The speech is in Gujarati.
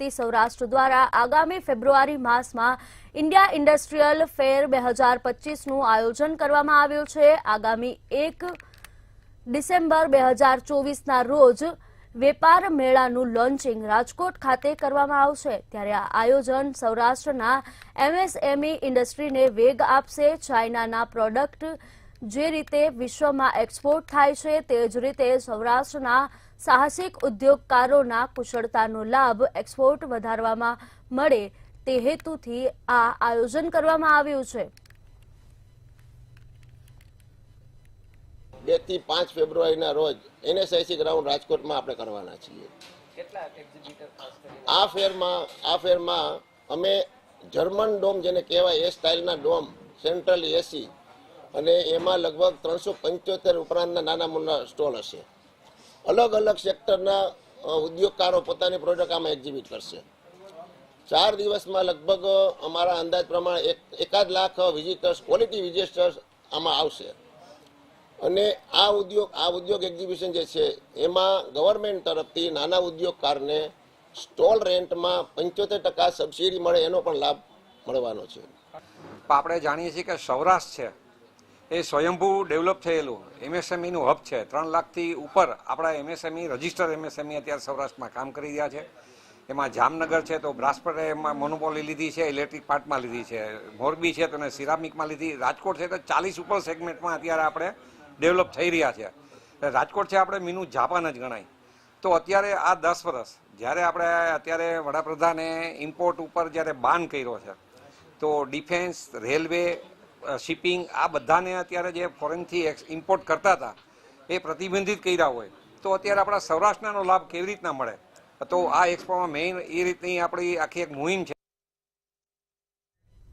સૌરાષ્ટ્ર દ્વારા આગામી ફેબ્રુઆરી માસમાં ઇન્ડિયા ઇન્ડસ્ટ્રીયલ ફેર 2025નું આયોજન કરવામાં આવ્યું છે। આગામી 1 ડિસેમ્બર 2024ના રોજ વેપાર મેળાનું લોન્ચિંગ રાજકોટ ખાતે કરવામાં આવશે। ત્યારે આ આયોજન સૌરાષ્ટ્રના એમએસએમઈ ઇન્ડસ્ટ્રીને વેગ આપશે। ચાઇનાના પ્રોડક્ટ જે રીતે વિશ્વમાં એક્સપોર્ટ થાય છે તે જ રીતે સૌરાષ્ટ્રના સાહસિક ઉદ્યોગકારોના કુશળતાનો લાભ એક્સપોર્ટ વધારવામાં મળે તે હેતુથી આ આયોજન કરવામાં આવ્યું છે। 2 થી 5 ફેબ્રુઆરીના રોજ એનએસઆઈસી ગ્રાઉન્ડ રાજકોટમાં આપણે કરવાના છીએ। આ ફેરમાં અમે જર્મન ડોમ જેને કહેવાય એ સ્ટાઇલના ડોમ સેન્ટ્રલી એસી અને એમાં લગભગ 375 ઉપરાંતના નાના મોટા સ્ટોલ હશે। અલગ અલગ સેક્ટરના ઉદ્યોગકારો પોતાની પ્રોડક્ટ આમાં એક્ઝિબિટ કરશે। 4 દિવસમાં લગભગ અમારા અંદાજ પ્રમાણે 1 લાખ વિઝિટર્સ ક્વોલિટી વિઝિટર્સ આમાં આવશે અને આ ઉદ્યોગ એક્ઝિબિશન જે છે એમાં ગવર્મેન્ટ તરફથી નાના ઉદ્યોગકારને સ્ટોલ રેન્ટમાં 75% સબસિડી મળે એનો પણ લાભ મળવાનો છે। આપણે જાણીએ છીએ કે સૌરાષ્ટ્ર છે એ સ્વયંભૂ ડેવલપ થયેલું એમએસએમઈનું હબ છે। 3 લાખથી ઉપર આપણા એમએસએમઈ રજિસ્ટર એમએસએમઈ અત્યારે સૌરાષ્ટ્રમાં કામ કરી રહ્યા છે। એમાં જામનગર છે તો બ્રાસપરે એમાં મોનોપોલી લીધી છે, ઇલેક્ટ્રિક પાર્ટમાં લીધી છે, મોરબી છે તો એને સિરામિકમાં લીધી, રાજકોટ છે તો 40 ઉપર સેગમેન્ટમાં અત્યારે આપણે ડેવલપ થઈ રહ્યા છે। રાજકોટ છે આપણે મીનું જાપાન જ ગણાય। તો અત્યારે આ 10 વર્ષ જ્યારે આપણે અત્યારે વડાપ્રધાને ઇમ્પોર્ટ ઉપર જ્યારે બાન કર્યો છે તો ડિફેન્સ, રેલવે, શિપિંગ આ બધાને અત્યારે જે ફોરેનથી ઇમ્પોર્ટ કરતા હતા એ પ્રતિબંધિત કર્યા હોય તો અત્યારે આપણા સૌરાષ્ટ્રનો લાભ કેવી રીતના મળે? તો આ એક્સપોમાં મેઇન એ રીતની આપણી આખી એક મુહિમ છે।